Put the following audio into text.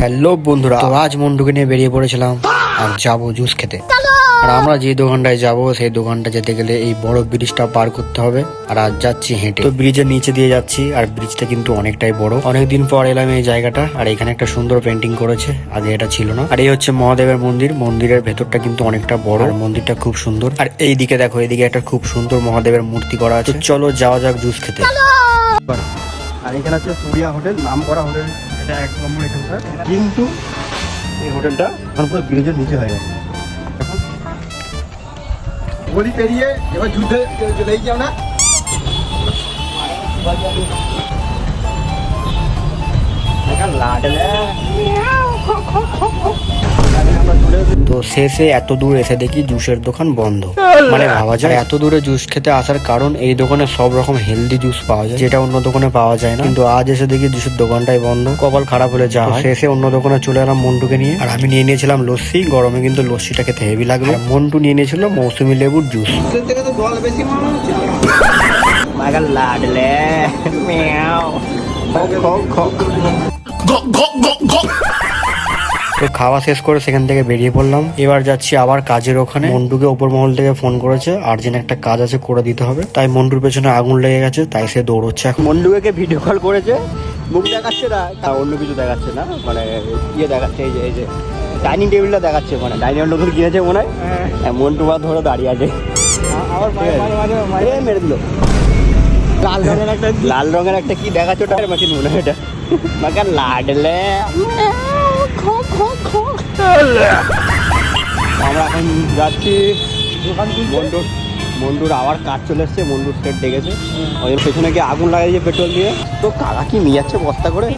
Hello বন্ধুরা, তো আজ মন্টুকে নিয়ে বেরিয়ে পড়েছিলাম আর যাবো জুস খেতে। আর আমরা যে দোকানটায় যাবো সেই দোকানটা যেতে গেলে এই বড় ব্রিজটা পার করতে হবে। আর আজ যাচ্ছি হেঁটে, তো ব্রিজের নিচে দিয়ে যাচ্ছি। আর ব্রিজটা কিন্তু অনেকটাই বড়, অনেকদিন পর এলাম এই জায়গাটা। আর এখানে একটা সুন্দর পেন্টিং করেছে, আগে এটা ছিল না। আর এই হচ্ছে মহাদেবের মন্দির। মন্দিরের ভেতরটা কিন্তু অনেকটা বড়, আর মন্দিরটা খুব সুন্দর। আর এইদিকে দেখো, এইদিকে একটা খুব সুন্দর মহাদেবের মূর্তি করা আছে। চলো যাওয়া যাক জুস খেতে। আর এখানে আছে সুরিয়া হোটেল, নাম করা হোটেল, এটা 1 নম্বর এখানকার। কিন্তু এই হোটেলটা এখন পুরো ব্রিজের নিচে হয়ে গেছে। গলি পেরিয়ে এবার যুদ্ধে চলেই যাও না। তো শেষে এত দূর এসে দেখি জুসের দোকান বন্ধ। মানে ভাবা যায় এত দূরে জুস খেতে আসার কারণ এই দোকানে সব রকম হেলদি জুস পাওয়া যায়, যেটা অন্য দোকানে পাওয়া যায় না। কিন্তু আজ এসে দেখি জুসের দোকানটাই বন্ধ। কপাল খারাপ হলে যা হয়। শেষে অন্য দোকানে চলে এলাম মন্টুকে নিয়ে। আর আমি নিয়ে নিয়েছিলাম লস্যি। গরমে কিন্তু লস্যিটা খেতে হেভি লাগলো। মন্টু নিয়ে নিয়েছিল মৌসুমী লেবুর জুস। তো খাওয়া শেষ করে সেখান থেকে বেরিয়ে পড়লাম। এবার যাচ্ছি আবার কাজের ওখানে। মন্টুকে উপর মহল থেকে ফোন করেছে, আর্জেন্ট একটা কাজ আছে, করে দিতে হবে। তাই মন্টুর পেছনে আগুন লেগে গেছে, তাই সে দৌড়চ্ছে। মন্টুকে ভিডিও কল করেছে, মুখ দেখাচ্ছে না, অন্য কিছু দেখাচ্ছে না, মানে ইয়ে দেখাচ্ছে, এই যে ডাইনিং টেবিলটা দেখাচ্ছে, মানে ডাইনিং নতুন কিনেছে মনে হয়। মন্টু মা ধরে দাঁড়িয়ে আছে, মেরে দিল। লাল রঙের একটা কি দেখাচ্ছে, ওটা মেশিন মনে হয় এটা। মাকে লাডলে আমরা এখন যাচ্ছি মন্টুর আবার কাজ চলে এসছে, মন্টুর সেট ডেকেছে। ওই পেছনে গিয়ে আগুন লাগাইছে পেট্রোল দিয়ে। তো কাকা কি নিয়ে যাচ্ছে বস্তা করে।